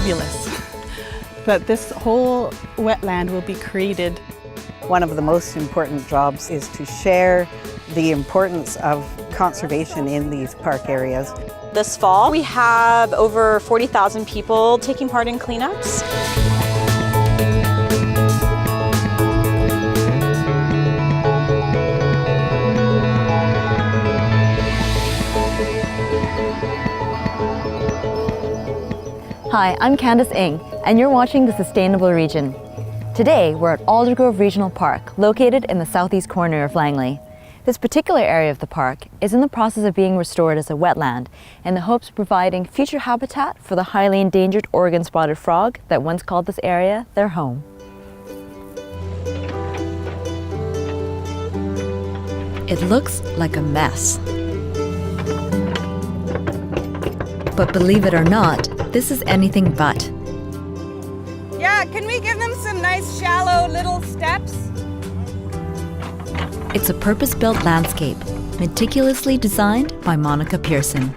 fabulous that this whole wetland will be created. One of the most important jobs is to share the importance of conservation in these park areas. This fall, we have over 40,000 people taking part in cleanups. Hi, I'm Candice Ng, and you're watching The Sustainable Region. Today, we're at Aldergrove Regional Park, located in the southeast corner of Langley. This particular area of the park is in the process of being restored as a wetland in the hopes of providing future habitat for the highly endangered Oregon spotted frog that once called this area their home. It looks like a mess. But believe it or not, this is anything but. Yeah, can we give them some nice shallow little steps? It's a purpose-built landscape, meticulously designed by Monica Pearson.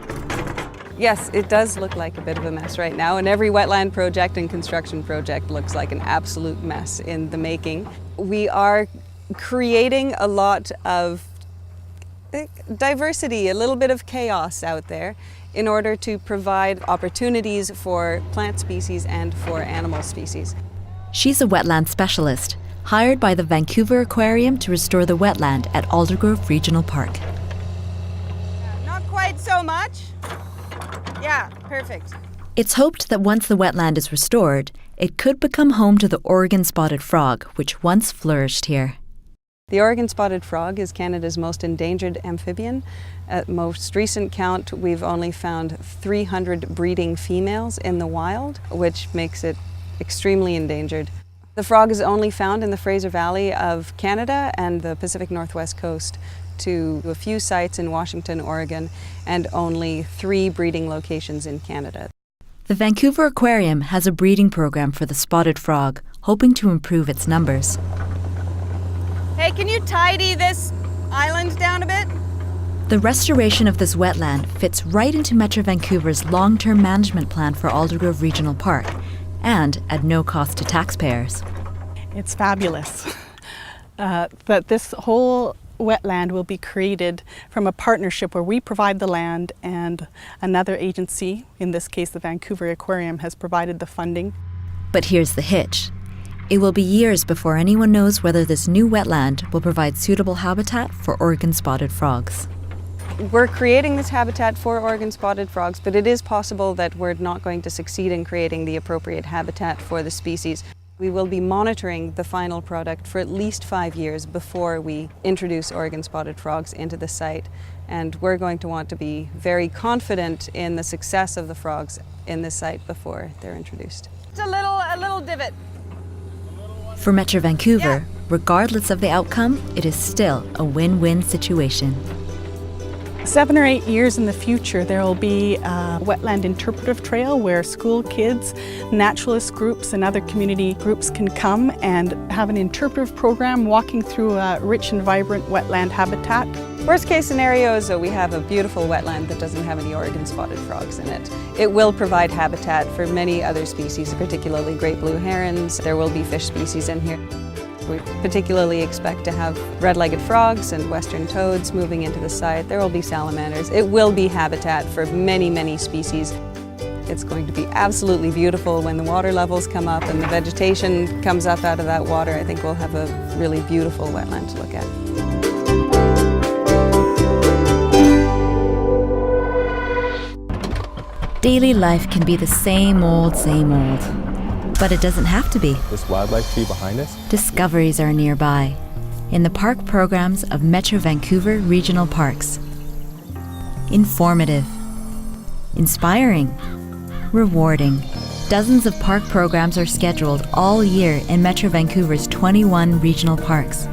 Yes, it does look like a bit of a mess right now, and every wetland project and construction project looks like an absolute mess in the making. We are creating a lot of diversity, a little bit of chaos out there in order to provide opportunities for plant species and for animal species. She's a wetland specialist, hired by the Vancouver Aquarium to restore the wetland at Aldergrove Regional Park. Not quite so much. Yeah, perfect. It's hoped that once the wetland is restored, it could become home to the Oregon spotted frog, which once flourished here. The Oregon spotted frog is Canada's most endangered amphibian. At most recent count, we've only found 300 breeding females in the wild, which makes it extremely endangered. The frog is only found in the Fraser Valley of Canada and the Pacific Northwest coast, to a few sites in Washington, Oregon, and only 3 breeding locations in Canada. The Vancouver Aquarium has a breeding program for the spotted frog, hoping to improve its numbers. Hey, can you tidy this island down a bit? The restoration of this wetland fits right into Metro Vancouver's long-term management plan for Aldergrove Regional Park, and at no cost to taxpayers. It's fabulous that this whole wetland will be created from a partnership where we provide the land and another agency, in this case the Vancouver Aquarium, has provided the funding. But here's the hitch. It will be years before anyone knows whether this new wetland will provide suitable habitat for Oregon spotted frogs. We're creating this habitat for Oregon spotted frogs, but it is possible that we're not going to succeed in creating the appropriate habitat for the species. We will be monitoring the final product for at least 5 years before we introduce Oregon spotted frogs into the site. And we're going to want to be very confident in the success of the frogs in this site before they're introduced. It's a little divot. For Metro Vancouver, regardless of the outcome, it is still a win-win situation. 7 or 8 years in the future, there will be a wetland interpretive trail where school kids, naturalist groups and other community groups can come and have an interpretive program walking through a rich and vibrant wetland habitat. Worst case scenario is that we have a beautiful wetland that doesn't have any Oregon spotted frogs in it. It will provide habitat for many other species, particularly great blue herons. There will be fish species in here. We particularly expect to have red-legged frogs and western toads moving into the site. There will be salamanders. It will be habitat for many, many species. It's going to be absolutely beautiful when the water levels come up and the vegetation comes up out of that water. I think we'll have a really beautiful wetland to look at. Daily life can be the same old, but it doesn't have to be. This wildlife tree behind us? Discoveries are nearby, in the park programs of Metro Vancouver Regional Parks. Informative, inspiring, rewarding. Dozens of park programs are scheduled all year in Metro Vancouver's 21 regional parks.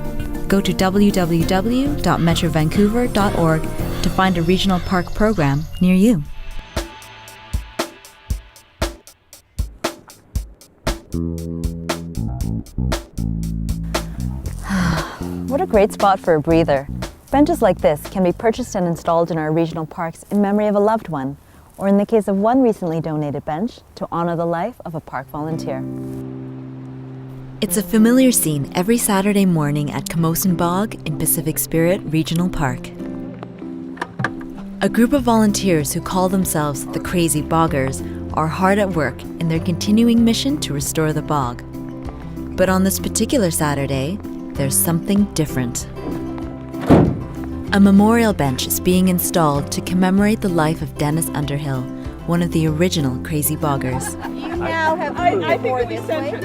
Go to www.metrovancouver.org to find a regional park program near you. What a great spot for a breather. Benches like this can be purchased and installed in our regional parks in memory of a loved one, or in the case of one recently donated bench, to honor the life of a park volunteer. It's a familiar scene every Saturday morning at Camosun Bog in Pacific Spirit Regional Park. A group of volunteers who call themselves the Crazy Boggers are hard at work in their continuing mission to restore the bog. But on this particular Saturday, there's something different. A memorial bench is being installed to commemorate the life of Dennis Underhill, one of the original Crazy Boggers. You now have moved more this way.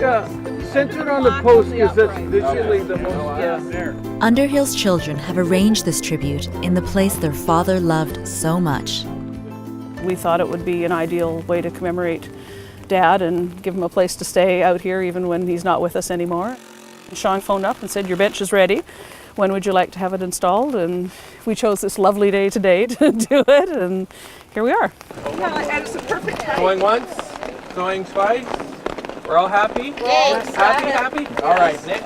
Center on the post because that's visually the most Underhill's children have arranged this tribute in the place their father loved so much. We thought it would be an ideal way to commemorate Dad and give him a place to stay out here even when he's not with us anymore. Sean phoned up and said, "Your bench is ready. When would you like to have it installed?" And we chose this lovely day today to do it, and here we are. And it's a perfect time. Going once, going twice. We're all happy? Yes. Happy? All right, Nick.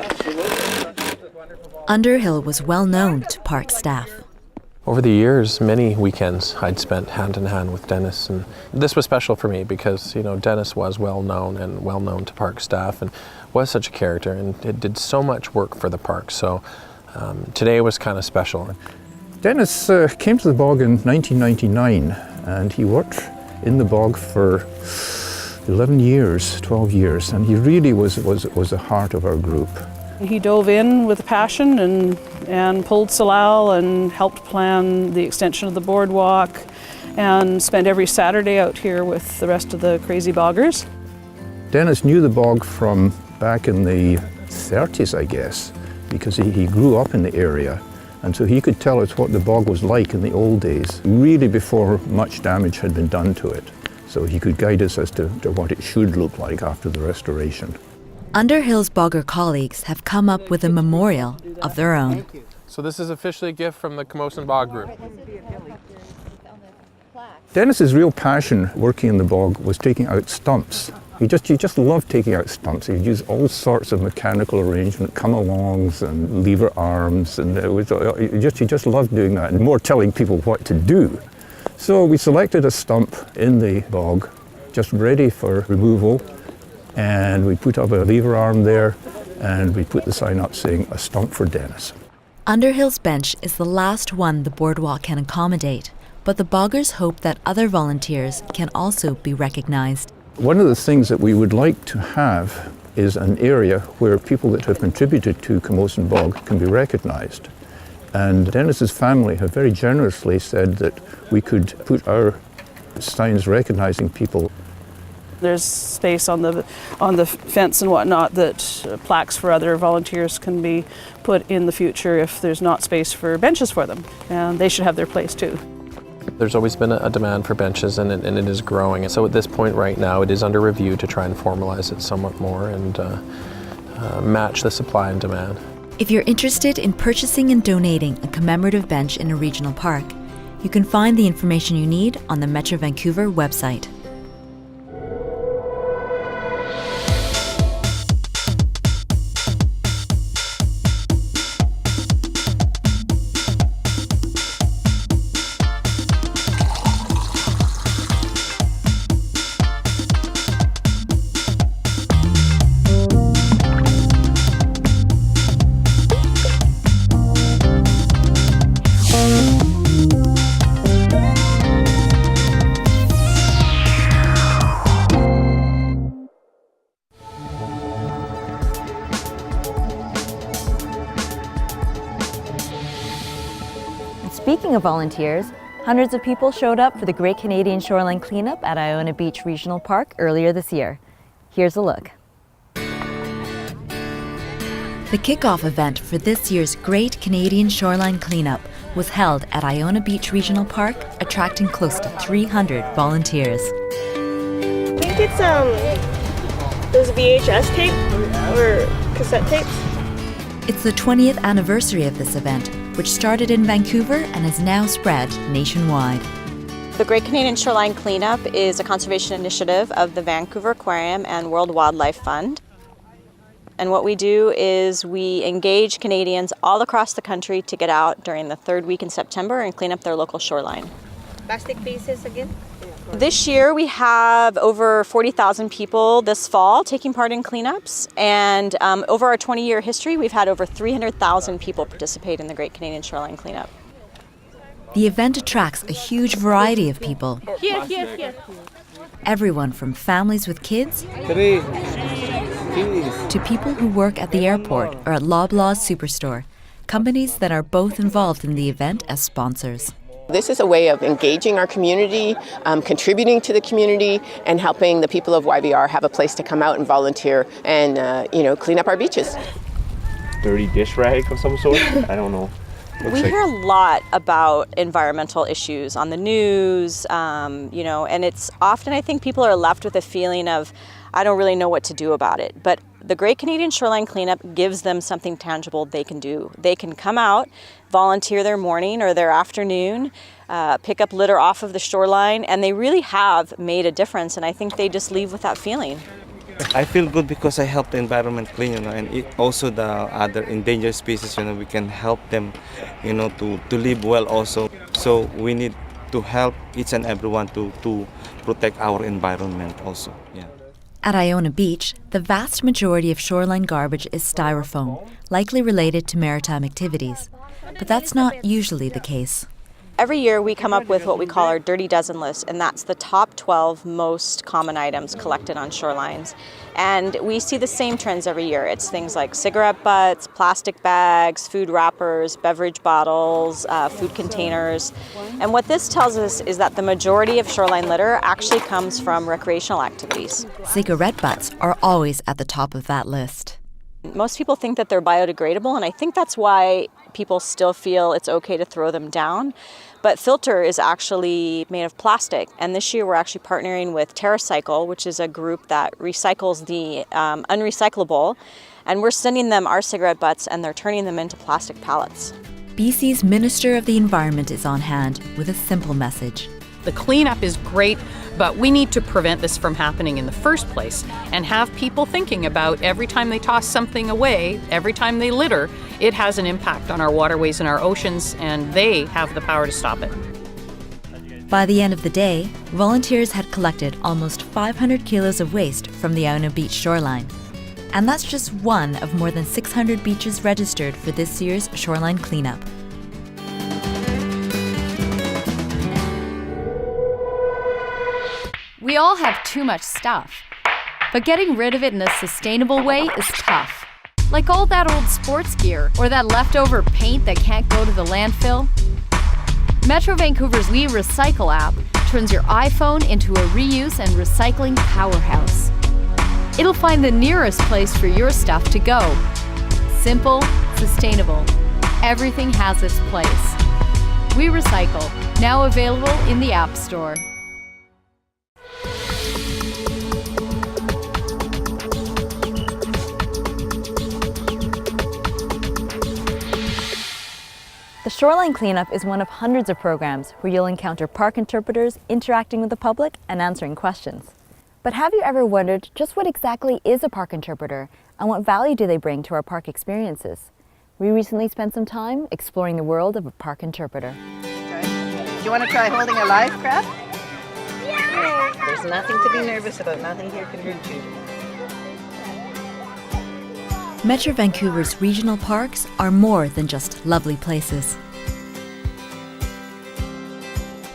Underhill was well known to park staff. Over the years, many weekends I'd spent hand in hand with Dennis, and this was special for me because, you know, Dennis was well known to park staff and was such a character, and it did so much work for the park. So today was kind of special. Dennis came to the bog in 1999, and he worked in the bog for 11 years, 12 years, and he really was the heart of our group. He dove in with a passion and pulled Salal and helped plan the extension of the boardwalk and spent every Saturday out here with the rest of the Crazy Boggers. Dennis knew the bog from back in the 30s, I guess, because he grew up in the area, and so he could tell us what the bog was like in the old days, really before much damage had been done to it. So he could guide us as to what it should look like after the restoration. Underhill's Bogger colleagues have come up with a memorial of their own. So this is officially a gift from the Camosun Bog group. Dennis's real passion working in the bog was taking out stumps. He just loved taking out stumps. He'd use all sorts of mechanical arrangement, come-alongs and lever arms, and he just loved doing that, and more telling people what to do. So we selected a stump in the bog, just ready for removal, and we put up a lever arm there, and we put the sign up saying, "A stump for Dennis." Underhill's bench is the last one the boardwalk can accommodate, but the Boggers hope that other volunteers can also be recognized. One of the things that we would like to have is an area where people that have contributed to Camosun Bog can be recognized. And Dennis's family have very generously said that we could put our signs recognizing people. There's space on the fence and whatnot that plaques for other volunteers can be put in the future if there's not space for benches for them, and they should have their place too. There's always been a demand for benches, and it is growing. And so at this point right now, it is under review to try and formalize it somewhat more and match the supply and demand. If you're interested in purchasing and donating a commemorative bench in a regional park, you can find the information you need on the Metro Vancouver website. Speaking of volunteers, hundreds of people showed up for the Great Canadian Shoreline Cleanup at Iona Beach Regional Park earlier this year. Here's a look. The kickoff event for this year's Great Canadian Shoreline Cleanup was held at Iona Beach Regional Park, attracting close to 300 volunteers. I think it's those VHS tape or cassette tapes. It's the 20th anniversary of this event, which started in Vancouver and has now spread nationwide. The Great Canadian Shoreline Cleanup is a conservation initiative of the Vancouver Aquarium and World Wildlife Fund. And what we do is we engage Canadians all across the country to get out during the third week in September and clean up their local shoreline. Plastic pieces again? This year we have over 40,000 people this fall taking part in cleanups, and over our 20-year history we've had over 300,000 people participate in the Great Canadian Shoreline Cleanup. The event attracts a huge variety of people. Everyone from families with kids to people who work at the airport or at Loblaws Superstore, companies that are both involved in the event as sponsors. This is a way of engaging our community, contributing to the community, and helping the people of YVR have a place to come out and volunteer and clean up our beaches. Dirty dish rag of some sort? I don't know. We hear a lot about environmental issues on the news, and it's often, I think, people are left with a feeling of, I don't really know what to do about it. But the Great Canadian Shoreline Cleanup gives them something tangible they can do. They can come out, volunteer their morning or their afternoon, pick up litter off of the shoreline, and they really have made a difference, and I think they just leave with that feeling. I feel good because I help the environment clean, and also the other endangered species, we can help them, to live well also. So we need to help each and everyone to protect our environment also. Yeah. At Iona Beach, the vast majority of shoreline garbage is styrofoam, likely related to maritime activities. But that's not usually the case. Every year we come up with what we call our Dirty Dozen list, and that's the top 12 most common items collected on shorelines. And we see the same trends every year. It's things like cigarette butts, plastic bags, food wrappers, beverage bottles, food containers. And what this tells us is that the majority of shoreline litter actually comes from recreational activities. Cigarette butts are always at the top of that list. Most people think that they're biodegradable, and I think that's why people still feel it's okay to throw them down. But filter is actually made of plastic, and this year we're actually partnering with TerraCycle, which is a group that recycles the unrecyclable, and we're sending them our cigarette butts and they're turning them into plastic pallets. BC's Minister of the Environment is on hand with a simple message. The cleanup is great, but we need to prevent this from happening in the first place and have people thinking about every time they toss something away, every time they litter, it has an impact on our waterways and our oceans, and they have the power to stop it. By the end of the day, volunteers had collected almost 500 kilos of waste from the Iona Beach shoreline. And that's just one of more than 600 beaches registered for this year's shoreline cleanup. We all have too much stuff, but getting rid of it in a sustainable way is tough. Like all that old sports gear or that leftover paint that can't go to the landfill. Metro Vancouver's We Recycle app turns your iPhone into a reuse and recycling powerhouse. It'll find the nearest place for your stuff to go. Simple, sustainable. Everything has its place. We Recycle, now available in the App Store. The Shoreline Cleanup is one of hundreds of programs where you'll encounter park interpreters interacting with the public and answering questions. But have you ever wondered just what exactly is a park interpreter and what value do they bring to our park experiences? We recently spent some time exploring the world of a park interpreter. Do you want to try holding a live crab? Yeah! There's nothing to be nervous about. Nothing here can hurt you. Metro Vancouver's regional parks are more than just lovely places.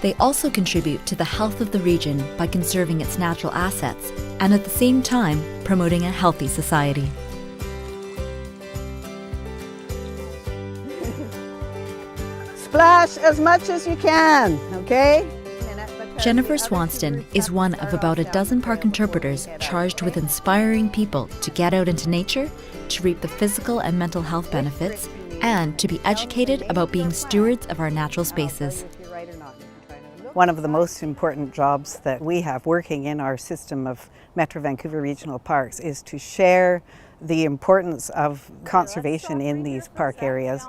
They also contribute to the health of the region by conserving its natural assets and at the same time promoting a healthy society. Splash as much as you can, okay? Jennifer Swanston is one of about a dozen park interpreters charged with inspiring people to get out into nature, to reap the physical and mental health benefits, and to be educated about being stewards of our natural spaces. One of the most important jobs that we have working in our system of Metro Vancouver Regional Parks is to share the importance of conservation in these park areas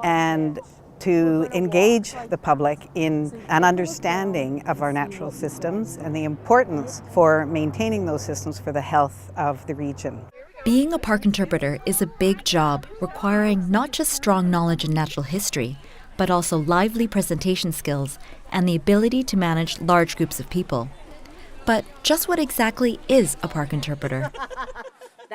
and to engage the public in an understanding of our natural systems and the importance for maintaining those systems for the health of the region. Being a park interpreter is a big job requiring not just strong knowledge in natural history, but also lively presentation skills and the ability to manage large groups of people. But just what exactly is a park interpreter?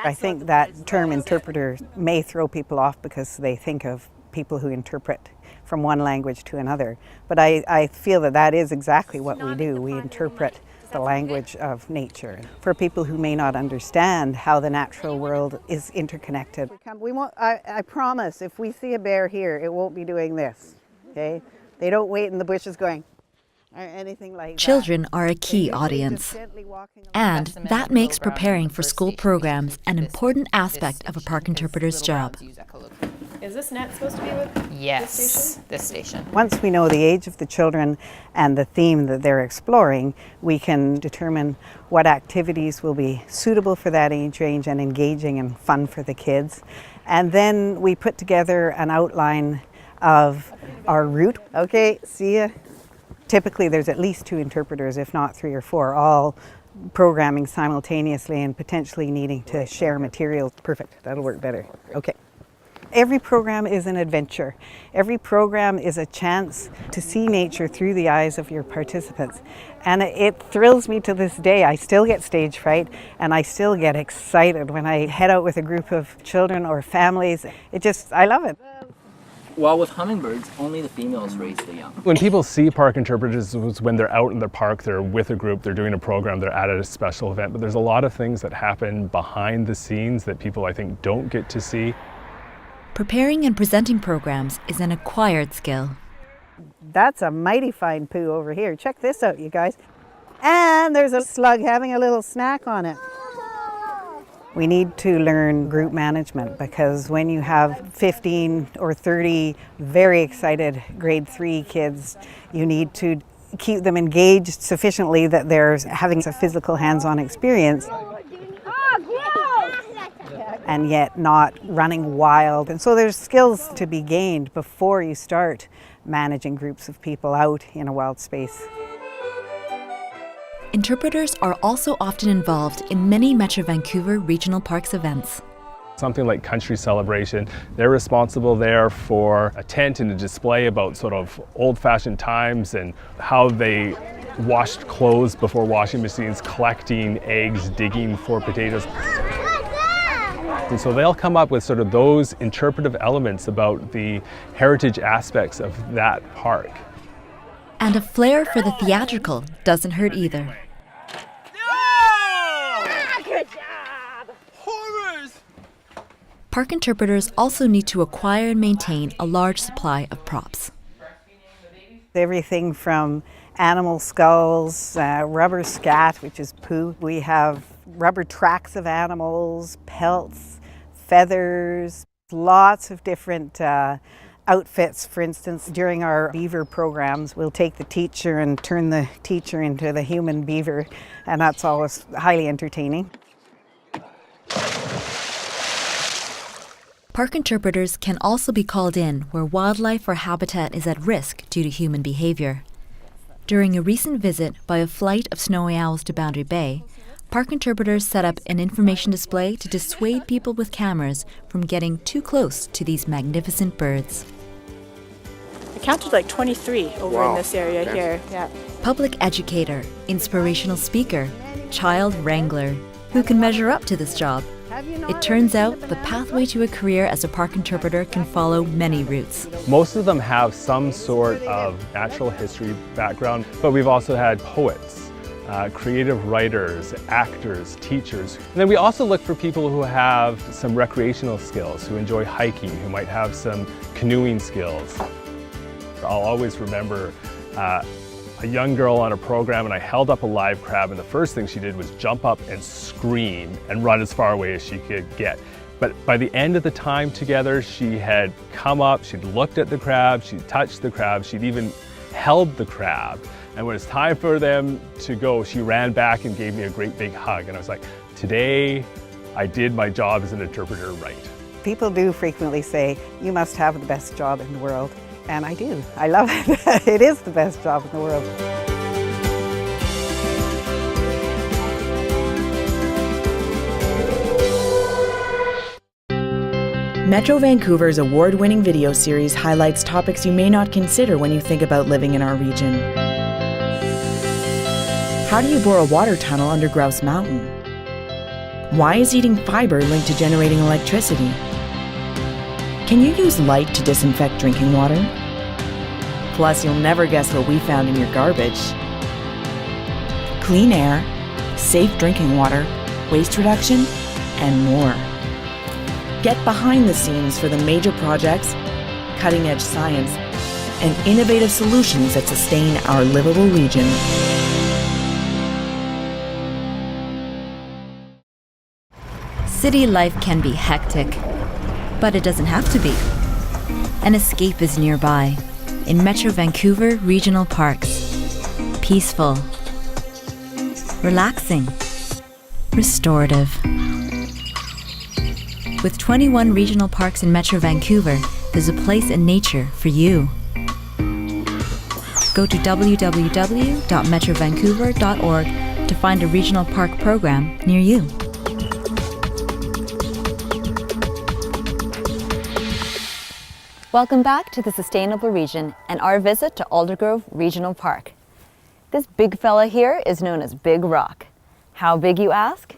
I think that term interpreter may throw people off because they think of people who interpret from one language to another. But I feel that that is exactly what we do. We interpret the language of nature for people who may not understand how the natural world is interconnected. I promise, if we see a bear here, it won't be doing this, okay? They don't wait in the bushes going, or anything like Children that. are a key audience, and that makes preparing for school programs an important aspect of a park interpreter's job. Is this net supposed to be with Yes, this station. Once we know the age of the children and the theme that they're exploring, we can determine what activities will be suitable for that age range and engaging and fun for the kids. And then we put together an outline of our route. Okay, see ya. Typically there's at least 2 interpreters, if not 3 or 4, all programming simultaneously and potentially needing to share materials. Perfect, that'll work better. Okay. Every program is an adventure. Every program is a chance to see nature through the eyes of your participants. And it thrills me to this day. I still get stage fright and I still get excited when I head out with a group of children or families. I love it. While with hummingbirds, only the females raise the young. When people see park interpreters, it's when they're out in the park, they're with a group, they're doing a program, they're at a special event, but there's a lot of things that happen behind the scenes that people, I think, don't get to see. Preparing and presenting programs is an acquired skill. That's a mighty fine poo over here. Check this out, you guys. And there's a slug having a little snack on it. We need to learn group management because when you have 15 or 30 very excited grade 3 kids, you need to keep them engaged sufficiently that they're having a physical hands-on experience and yet not running wild. And so there's skills to be gained before you start managing groups of people out in a wild space. Interpreters are also often involved in many Metro Vancouver Regional Parks events. Something like Country Celebration, they're responsible there for a tent and a display about sort of old-fashioned times and how they washed clothes before washing machines, collecting eggs, digging for potatoes. And so they'll come up with sort of those interpretive elements about the heritage aspects of that park. And a flair for the theatrical doesn't hurt either. Good job! Horrors! Park interpreters also need to acquire and maintain a large supply of props. Everything from animal skulls, rubber scat, which is poo. We have rubber tracks of animals, pelts, feathers, lots of different outfits. For instance, during our beaver programs, we'll take the teacher and turn the teacher into the human beaver, and that's always highly entertaining. Park interpreters can also be called in where wildlife or habitat is at risk due to human behavior. During a recent visit by a flight of snowy owls to Boundary Bay, park interpreters set up an information display to dissuade people with cameras from getting too close to these magnificent birds. I counted like 23 over in this area here. Yeah. Public educator, inspirational speaker, child wrangler. Who can measure up to this job? It turns out the pathway to a career as a park interpreter can follow many routes. Most of them have some sort of natural history background, but we've also had poets, creative writers, actors, teachers. And then we also look for people who have some recreational skills, who enjoy hiking, who might have some canoeing skills. I'll always remember a young girl on a program, and I held up a live crab, and the first thing she did was jump up and scream and run as far away as she could get. But by the end of the time together, she had come up, she'd looked at the crab, she'd touched the crab, she'd even held the crab. And when it's time for them to go, she ran back and gave me a great big hug. And I was like, today I did my job as an interpreter right. People do frequently say, you must have the best job in the world. And I do. I love it. It is the best job in the world. Metro Vancouver's award-winning video series highlights topics you may not consider when you think about living in our region. How do you bore a water tunnel under Grouse Mountain? Why is eating fiber linked to generating electricity? Can you use light to disinfect drinking water? Plus, you'll never guess what we found in your garbage. Clean air, safe drinking water, waste reduction, and more. Get behind the scenes for the major projects, cutting-edge science, and innovative solutions that sustain our livable region. City life can be hectic, but it doesn't have to be. An escape is nearby in Metro Vancouver Regional Parks. Peaceful, relaxing, restorative. With 21 regional parks in Metro Vancouver, there's a place in nature for you. Go to www.metrovancouver.org to find a regional park program near you. Welcome back to the Sustainable Region and our visit to Aldergrove Regional Park. This big fella here is known as Big Rock. How big, you ask?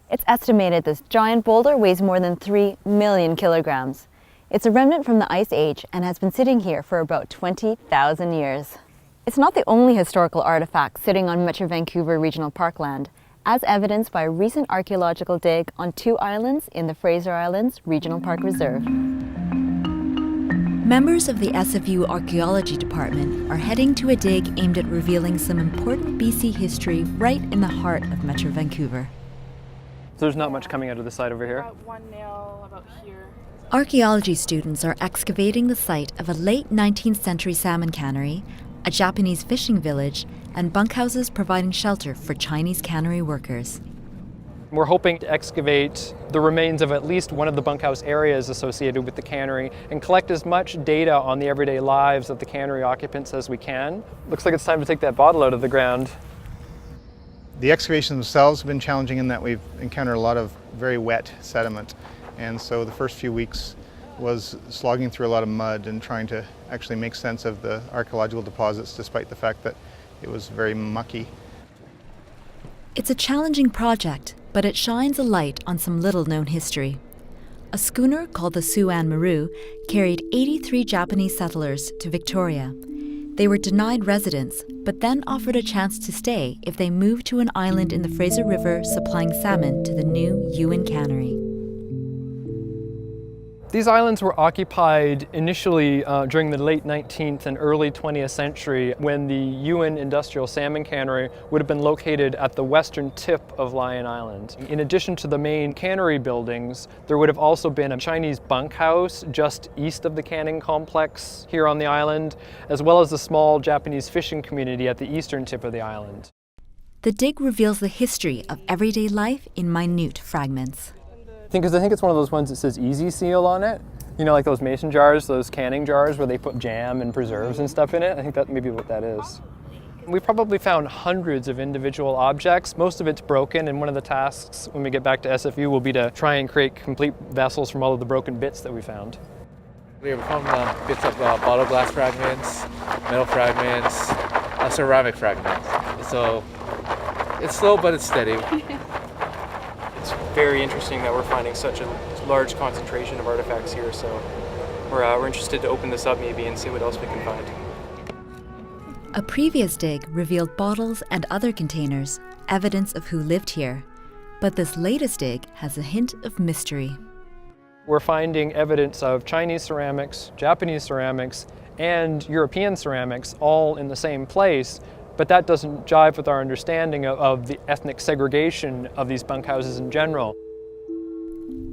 It's estimated this giant boulder weighs more than 3 million kilograms. It's a remnant from the Ice Age and has been sitting here for about 20,000 years. It's not the only historical artifact sitting on Metro Vancouver Regional Parkland, as evidenced by a recent archaeological dig on 2 islands in the Fraser Islands Regional Park Reserve. Members of the SFU Archaeology Department are heading to a dig aimed at revealing some important BC history right in the heart of Metro Vancouver. So there's not much coming out of the side over here? About 1 nail about here. Archaeology students are excavating the site of a late 19th century salmon cannery, a Japanese fishing village, and bunkhouses providing shelter for Chinese cannery workers. We're hoping to excavate the remains of at least one of the bunkhouse areas associated with the cannery and collect as much data on the everyday lives of the cannery occupants as we can. Looks like it's time to take that bottle out of the ground. The excavations themselves have been challenging in that we've encountered a lot of very wet sediment, and so the first few weeks was slogging through a lot of mud and trying to actually make sense of the archaeological deposits despite the fact that it was very mucky. It's a challenging project, but it shines a light on some little-known history. A schooner called the Suan Maru carried 83 Japanese settlers to Victoria. They were denied residence, but then offered a chance to stay if they moved to an island in the Fraser River supplying salmon to the new Ewan cannery. These islands were occupied initially during the late 19th and early 20th century when the Ewan Industrial Salmon Cannery would have been located at the western tip of Lion Island. In addition to the main cannery buildings, there would have also been a Chinese bunkhouse just east of the canning complex here on the island, as well as a small Japanese fishing community at the eastern tip of the island. The dig reveals the history of everyday life in minute fragments. I think it's one of those ones that says Easy Seal on it. You know, like those mason jars, those canning jars where they put jam and preserves and stuff in it. I think that may be what that is. We probably found hundreds of individual objects. Most of it's broken, and one of the tasks when we get back to SFU will be to try and create complete vessels from all of the broken bits that we found. We found bits of bottle glass fragments, metal fragments, ceramic fragments. So it's slow, but it's steady. It's very interesting that we're finding such a large concentration of artifacts here, so we're interested to open this up maybe and see what else we can find. A previous dig revealed bottles and other containers, evidence of who lived here. But this latest dig has a hint of mystery. We're finding evidence of Chinese ceramics, Japanese ceramics, and European ceramics all in the same place, but that doesn't jive with our understanding of the ethnic segregation of these bunkhouses in general.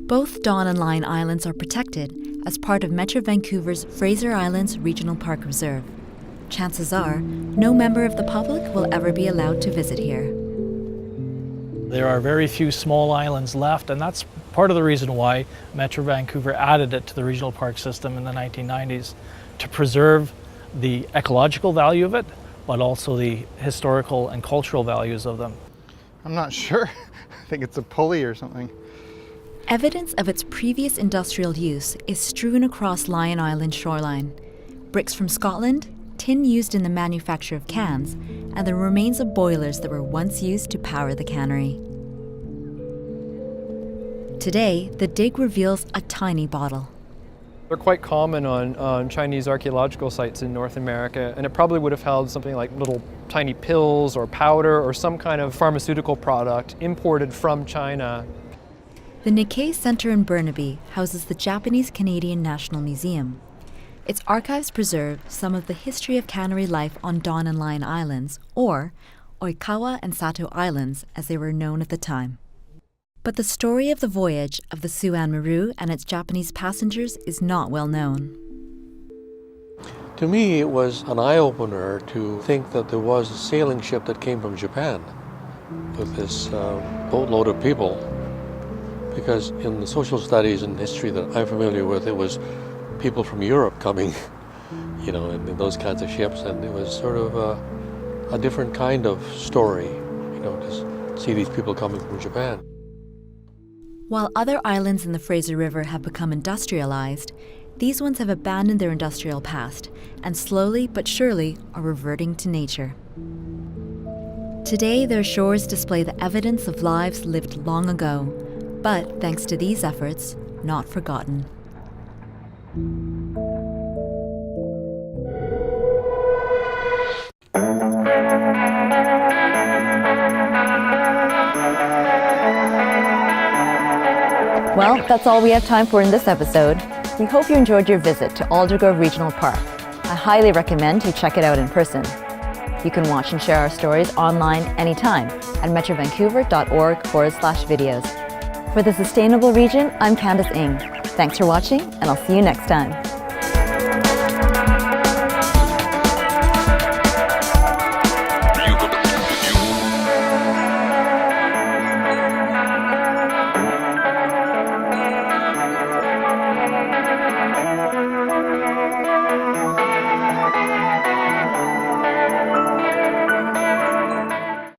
Both Dawn and Lion Islands are protected as part of Metro Vancouver's Fraser Islands Regional Park Reserve. Chances are, no member of the public will ever be allowed to visit here. There are very few small islands left, and that's part of the reason why Metro Vancouver added it to the regional park system in the 1990s, to preserve the ecological value of it, but also the historical and cultural values of them. I'm not sure. I think it's a pulley or something. Evidence of its previous industrial use is strewn across Lion Island shoreline. Bricks from Scotland, tin used in the manufacture of cans, and the remains of boilers that were once used to power the cannery. Today, the dig reveals a tiny bottle. They're quite common on Chinese archaeological sites in North America, and it probably would have held something like little tiny pills or powder or some kind of pharmaceutical product imported from China. The Nikkei Center in Burnaby houses the Japanese Canadian National Museum. Its archives preserve some of the history of cannery life on Dawn and Lion Islands, or Oikawa and Sato Islands as they were known at the time. But the story of the voyage of the Suan Maru and its Japanese passengers is not well known. To me, it was an eye-opener to think that there was a sailing ship that came from Japan with this boatload of people. Because in the social studies and history that I'm familiar with, it was people from Europe coming, you know, in those kinds of ships, and it was sort of a different kind of story, you know, to see these people coming from Japan. While other islands in the Fraser River have become industrialized, these ones have abandoned their industrial past and slowly but surely are reverting to nature. Today, their shores display the evidence of lives lived long ago, but thanks to these efforts, not forgotten. Well, that's all we have time for in this episode. We hope you enjoyed your visit to Aldergrove Regional Park. I highly recommend you check it out in person. You can watch and share our stories online anytime at metrovancouver.org/videos. For the Sustainable Region, I'm Candace Ng. Thanks for watching, and I'll see you next time.